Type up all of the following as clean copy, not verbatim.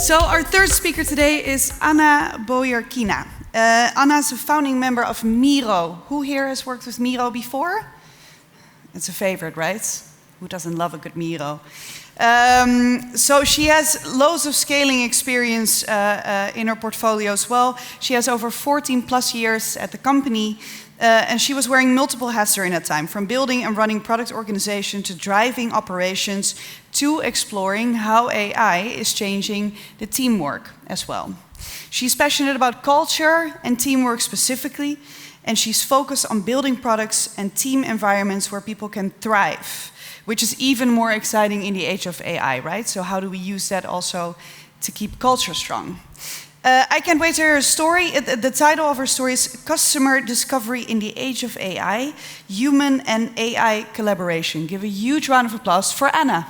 So our third speaker today is Anna Boyarkina. Anna is a founding member of Miro. Who here has worked with Miro before? It's a favorite, right? Who doesn't love a good Miro? So she has loads of scaling experience in her portfolio as well. She has over 14 plus years at the company, and she was wearing multiple hats during that time, from building and running product organization to driving operations to exploring how AI is changing the teamwork as well. She's passionate about culture and teamwork specifically, and she's focused on building products and team environments where people can thrive, which is even more exciting in the age of AI, right? So how do we use that also to keep culture strong? I can't wait to hear her story. The title of her story is Customer Discovery in the Age of AI, Human and AI Collaboration. Give a huge round of applause for Anna.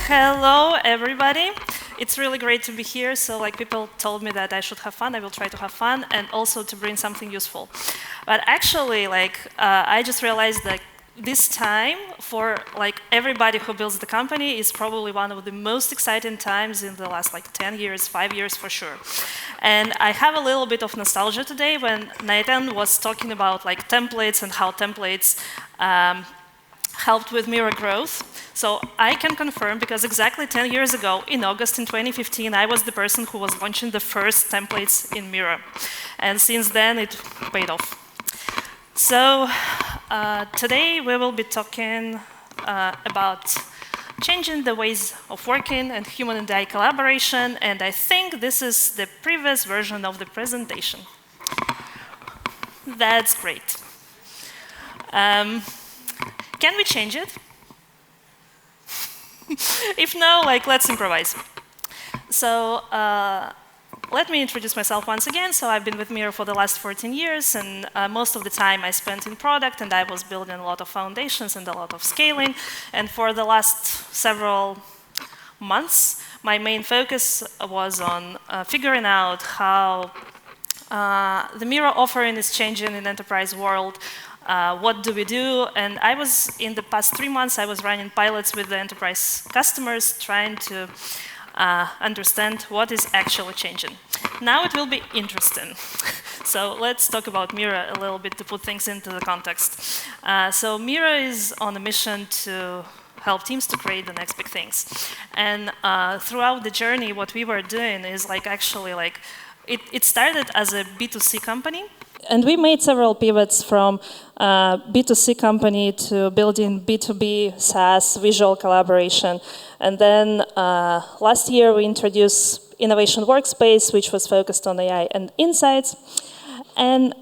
Hello, everybody. It's really great to be here. So, like, people told me that I should have fun. I will try to have fun and also to bring something useful. But actually, I just realized that this time for everybody who builds the company is probably one of the most exciting times in the last 10 years, 5 years for sure. And I have a little bit of nostalgia today when Nathan was talking about templates and how templates helped with Miro growth. So I can confirm, because exactly 10 years ago, in August in 2015, I was the person who was launching the first templates in Miro. And since then, it paid off. So today, we will be talking about changing the ways of working and human and AI collaboration. And I think this is the previous version of the presentation. That's great. Can we change it? If no, let's improvise. So let me introduce myself once again. So I've been with Miro for the last 14 years, and most of the time I spent in product, and I was building a lot of foundations and a lot of scaling. And for the last several months, my main focus was on figuring out how the Miro offering is changing in enterprise world. What do we do? And I was, in the past 3 months, I was running pilots with the enterprise customers, trying to understand what is actually changing. Now it will be interesting. So let's talk about Miro a little bit to put things into the context. So Miro is on a mission to help teams to create the next big things. And throughout the journey, what we were doing is it started as a B2C company. And we made several pivots from B2C company to building B2B SaaS visual collaboration. And then last year we introduced Innovation Workspace, which was focused on AI and insights. And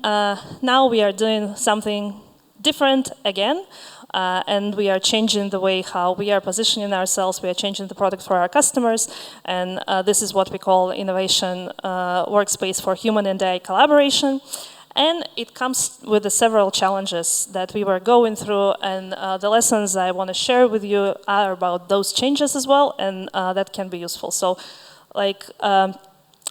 now we are doing something different again. And we are changing the way how we are positioning ourselves. We are changing the product for our customers. And this is what we call Innovation Workspace for Human and AI Collaboration. And it comes with the several challenges that we were going through, and the lessons I want to share with you are about those changes as well, and that can be useful. So,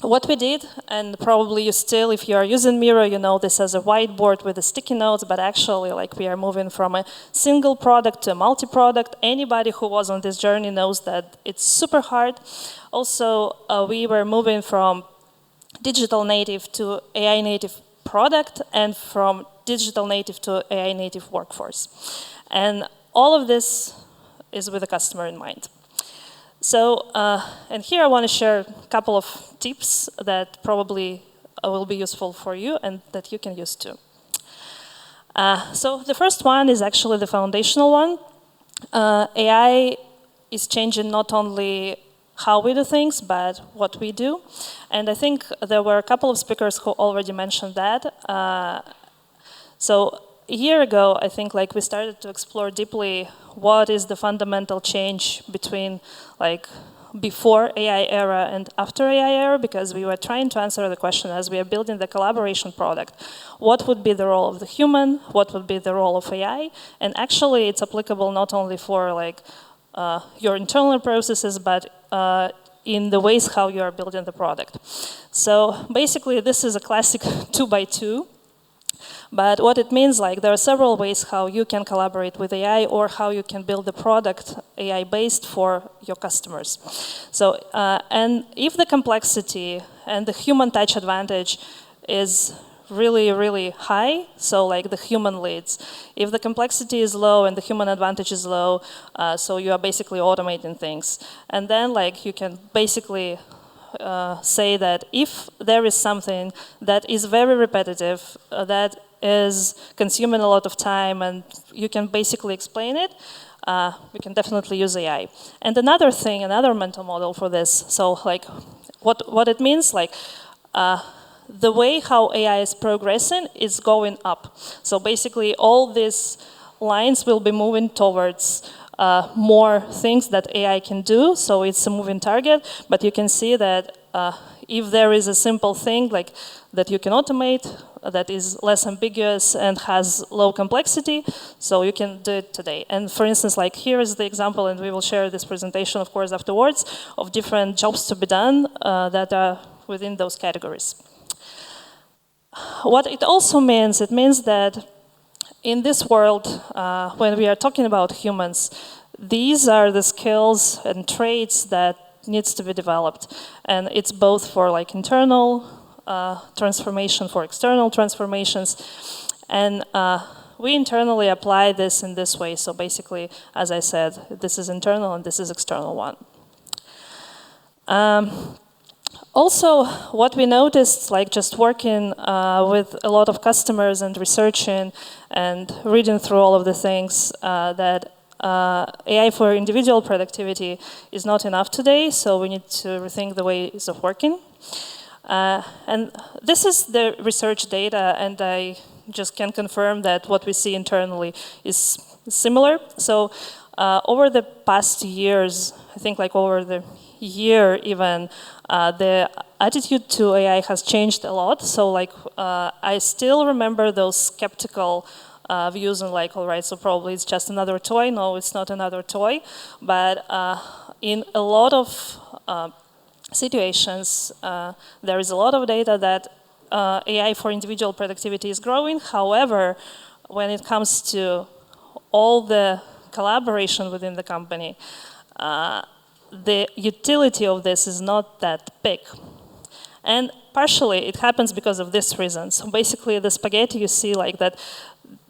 what we did, and probably you still, if you are using Miro, you know this as a whiteboard with the sticky notes, but actually, we are moving from a single product to a multi-product. Anybody who was on this journey knows that it's super hard. Also, we were moving from digital native to AI native product, and from digital native to AI native workforce. And all of this is with the customer in mind. So, and here I want to share a couple of tips that probably will be useful for you and that you can use too. So the first one is actually the foundational one. AI is changing not only how we do things, but what we do. And I think there were a couple of speakers who already mentioned that. So a year ago, I think we started to explore deeply what is the fundamental change between before AI era and after AI era, because we were trying to answer the question as we are building the collaboration product. What would be the role of the human? What would be the role of AI? And actually, it's applicable not only for your internal processes, but in the ways how you are building the product. So basically, this is a classic 2x2. But what it means, like, there are several ways how you can collaborate with AI or how you can build the product AI-based for your customers. So, and if the complexity and the human touch advantage is really, really high, so like the human leads. If the complexity is low and the human advantage is low, so you are basically automating things. And then like you can basically say that if there is something that is very repetitive, that is consuming a lot of time and you can basically explain it, you can definitely use AI. And another thing, another mental model for this, so like what it means, like the way how AI is progressing is going up. So basically all these lines will be moving towards more things that AI can do, so it's a moving target, but you can see that if there is a simple thing like that you can automate, that is less ambiguous and has low complexity, so you can do it today. And for instance, like here is the example, and we will share this presentation, of course, afterwards, of different jobs to be done that are within those categories. What it also means, it means that in this world, when we are talking about humans, these are the skills and traits that needs to be developed. And it's both for like internal transformation, for external transformations. And we internally apply this in this way. So basically, as I said, this is internal and this is external one. Also, what we noticed, like just working with a lot of customers and researching and reading through all of the things, that AI for individual productivity is not enough today, so we need to rethink the ways of working. And this is the research data, and I just can confirm that what we see internally is similar. So over the past years, I think like over the year even, the attitude to AI has changed a lot. So like I still remember those skeptical views on like, all right, so probably it's just another toy. No, it's not another toy. But in a lot of situations, there is a lot of data that AI for individual productivity is growing. However, when it comes to all the collaboration within the company, the utility of this is not that big. And partially it happens because of this reason. So basically the spaghetti you see like that,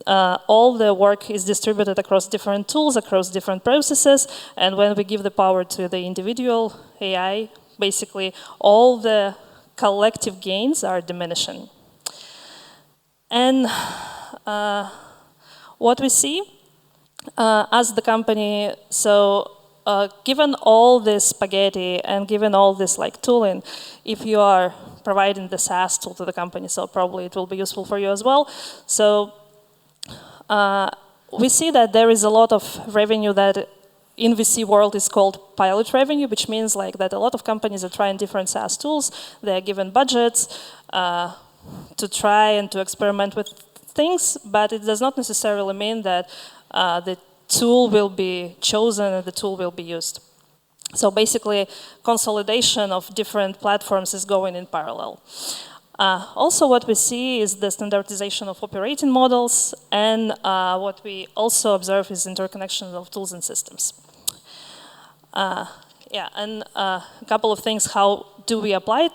all the work is distributed across different tools, across different processes, and when we give the power to the individual AI, basically all the collective gains are diminishing. And what we see as the company, so given all this spaghetti and given all this like tooling, if you are providing the SaaS tool to the company, so probably it will be useful for you as well. So we see that there is a lot of revenue that in VC world is called pilot revenue, which means like that a lot of companies are trying different SaaS tools. They are given budgets to try and to experiment with things, but it does not necessarily mean that the tool will be chosen and the tool will be used. So basically, consolidation of different platforms is going in parallel. Also, what we see is the standardization of operating models, and what we also observe is interconnection of tools and systems. Yeah, and a couple of things, how do we apply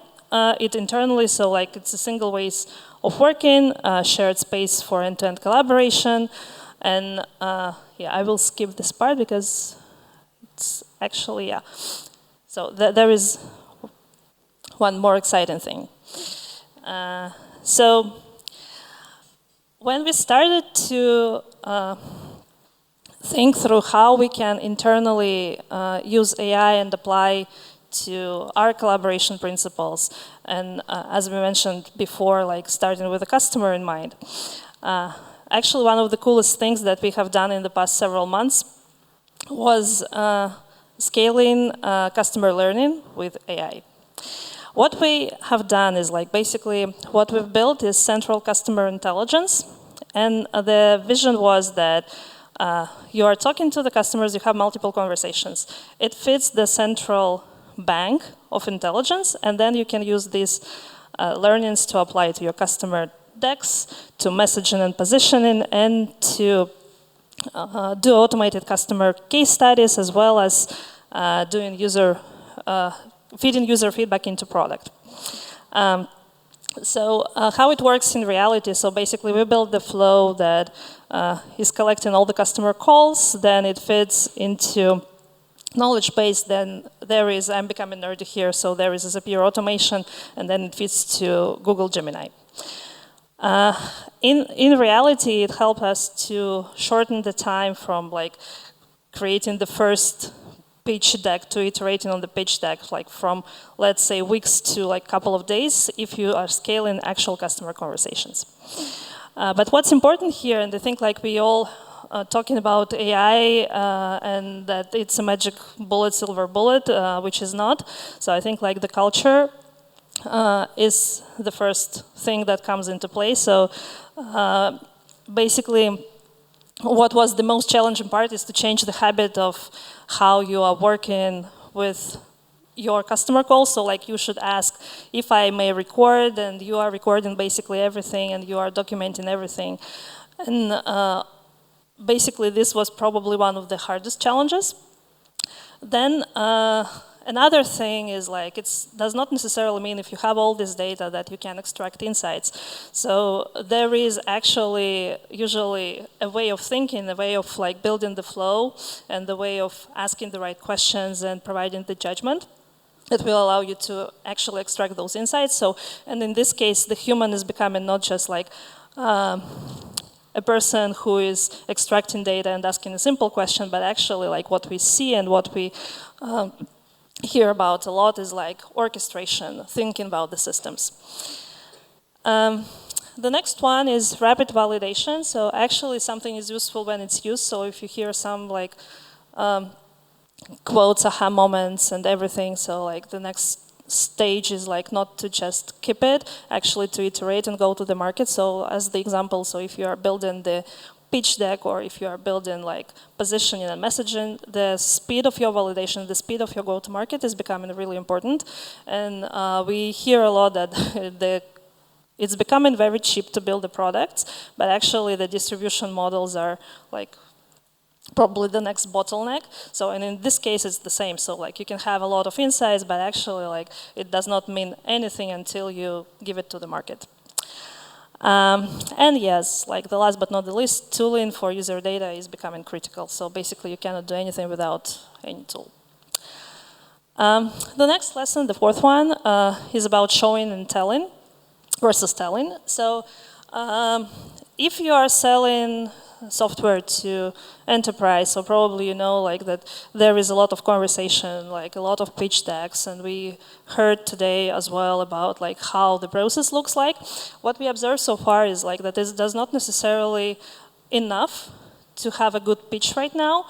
it internally? So like it's a single ways of working, shared space for end-to-end collaboration, and yeah, I will skip this part because it's actually, yeah. So there is one more exciting thing. So when we started to think through how we can internally use AI and apply to our collaboration principles, and as we mentioned before, like starting with the customer in mind, actually one of the coolest things that we have done in the past several months was scaling customer learning with AI. What we have done is like basically what we've built is central customer intelligence, and the vision was that you are talking to the customers, you have multiple conversations. It fits the central bank of intelligence, and then you can use these learnings to apply to your customer decks, to messaging and positioning, and to do automated customer case studies, as well as doing feeding user feedback into product. So how it works in reality, so basically we build the flow that is collecting all the customer calls, then it feeds into knowledge base, then there is, I'm becoming nerdy here, so there is a Zapier automation, and then it feeds to Google Gemini. In reality, it helps us to shorten the time from like creating the first pitch deck to iterating on the pitch deck, like from, let's say, weeks to like couple of days if you are scaling actual customer conversations. But what's important here, and I think like we all talking about AI and that it's a magic bullet, silver bullet, which is not. So I think like the culture is the first thing that comes into play. So basically, what was the most challenging part is to change the habit of how you are working with your customer calls. So like you should ask if I may record, and you are recording basically everything, and you are documenting everything. And basically this was probably one of the hardest challenges. Then another thing is like it does not necessarily mean if you have all this data that you can extract insights. So there is actually usually a way of thinking, a way of like building the flow, and the way of asking the right questions and providing the judgment that will allow you to actually extract those insights. So, and in this case, the human is becoming not just like a person who is extracting data and asking a simple question, but actually like what we see and what we hear about a lot is like orchestration, thinking about the systems. The next one is rapid validation. So actually something is useful when it's used. So if you hear some like quotes, aha moments and everything, so like the next stage is like not to just keep it, actually to iterate and go to the market. So as the example, so if you are building the pitch deck, or if you are building like positioning and messaging, the speed of your validation, the speed of your go-to-market is becoming really important. And we hear a lot that it's becoming very cheap to build the products, but actually the distribution models are like probably the next bottleneck. So, and in this case, it's the same. So, like, you can have a lot of insights, but actually, like, it does not mean anything until you give it to the market. And yes, like the last but not the least, tooling for user data is becoming critical. So basically, you cannot do anything without any tool. The next lesson, the fourth one, is about showing and telling versus telling. So if you are selling software to enterprise, so probably you know like that there is a lot of conversation, like a lot of pitch decks, and we heard today as well about like how the process looks like. What we observed so far is like that this does not necessarily enough to have a good pitch right now,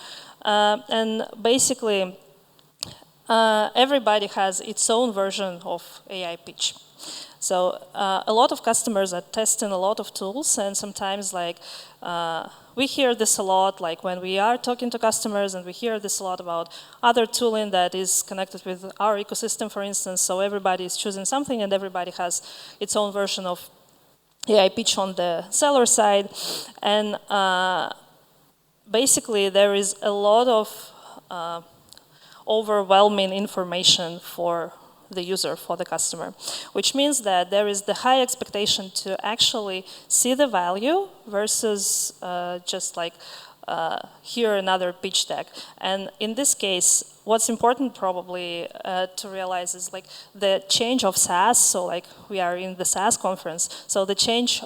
and basically everybody has its own version of AI pitch. So a lot of customers are testing a lot of tools, and sometimes like we hear this a lot, like when we are talking to customers, and we hear this a lot about other tooling that is connected with our ecosystem, for instance. So everybody is choosing something, and everybody has its own version of AI pitch on the seller side, and basically there is a lot of overwhelming information for the user, for the customer, which means that there is the high expectation to actually see the value versus just like hear another pitch deck. And in this case, what's important probably to realize is like the change of SaaS. So like we are in the SaaS conference, so the change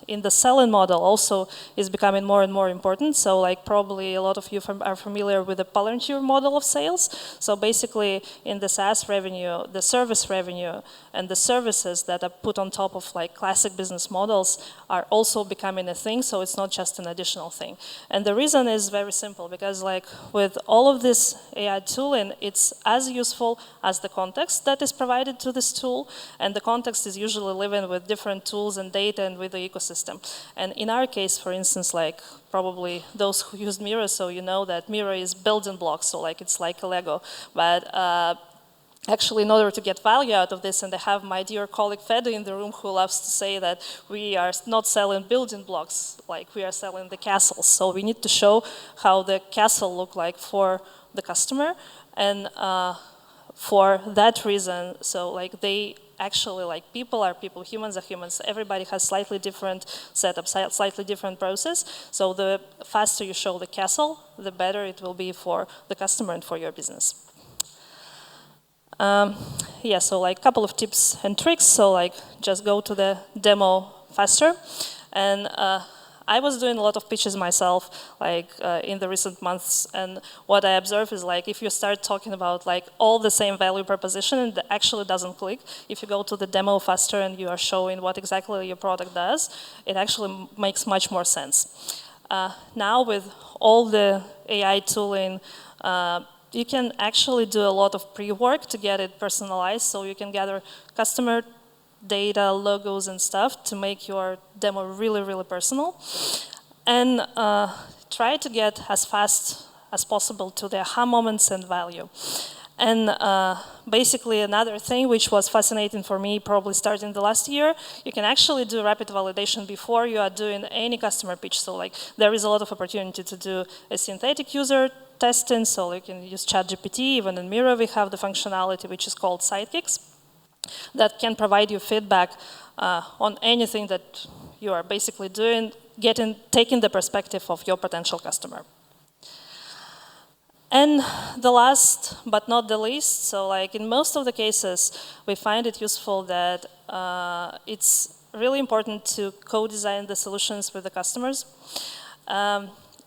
in the selling model also is becoming more and more important. So like probably a lot of you are familiar with the Palantir model of sales. So basically in the SaaS revenue, the service revenue and the services that are put on top of like classic business models are also becoming a thing. So it's not just an additional thing. And the reason is very simple, because like with all of this AI tooling, it's as useful as the context that is provided to this tool. And the context is usually living with different tools and data and with the ecosystem. And in our case, for instance, like probably those who used Miro, so you know that Miro is building blocks, so like it's like a Lego. But actually, in order to get value out of this, and I have my dear colleague Fedo in the room who loves to say that we are not selling building blocks, like we are selling the castles. So we need to show how the castle look like for the customer, and for that reason, so like they actually, like people are people, humans are humans. Everybody has slightly different setup, slightly different process. So the faster you show the castle, the better it will be for the customer and for your business. Yeah, so like a couple of tips and tricks. So like just go to the demo faster. And I was doing a lot of pitches myself, like in the recent months. And what I observe is like if you start talking about like all the same value proposition and it actually doesn't click, if you go to the demo faster and you are showing what exactly your product does, it actually makes much more sense. Now with all the AI tooling, you can actually do a lot of pre-work to get it personalized, so you can gather customer data, logos, and stuff to make your demo really, really personal. And try to get as fast as possible to the aha moments and value. And basically another thing which was fascinating for me, probably starting the last year, you can actually do rapid validation before you are doing any customer pitch. So like there is a lot of opportunity to do a synthetic user testing, so you can use ChatGPT. Even in Miro we have the functionality which is called sidekicks that can provide you feedback on anything that you are basically doing, taking the perspective of your potential customer. And the last but not the least, so like in most of the cases, we find it useful that it's really important to co-design the solutions with the customers.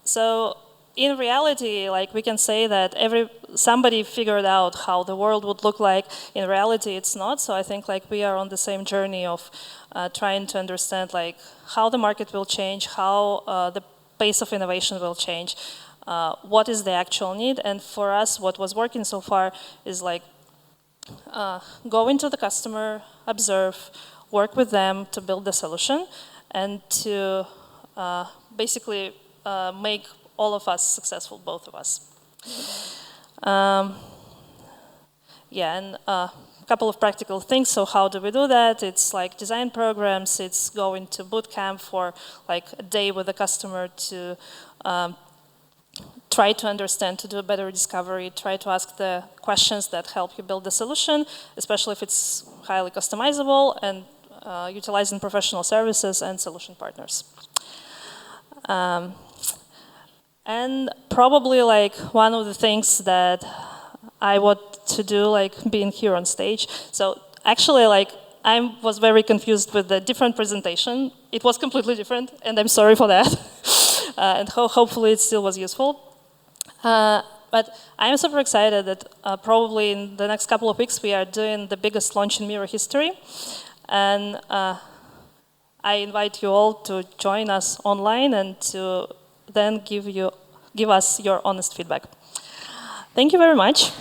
So in reality, like we can say that somebody figured out how the world would look like. In reality, it's not. So I think like we are on the same journey of trying to understand like how the market will change, how the pace of innovation will change. What is the actual need? And for us, what was working so far is like go into the customer, observe, work with them to build the solution, and to basically make all of us successful, both of us. Yeah, and a couple of practical things. So how do we do that? It's like design programs. It's going to boot camp for like a day with the customer to try to understand, to do a better discovery, try to ask the questions that help you build the solution, especially if it's highly customizable, and utilizing professional services and solution partners. And probably like one of the things that I want to do, like being here on stage. So actually like I was very confused with the different presentation. It was completely different, and I'm sorry for that. And hopefully it still was useful. But I'm super excited that probably in the next couple of weeks we are doing the biggest launch in Miro history. And I invite you all to join us online and to then give us your honest feedback. Thank you very much.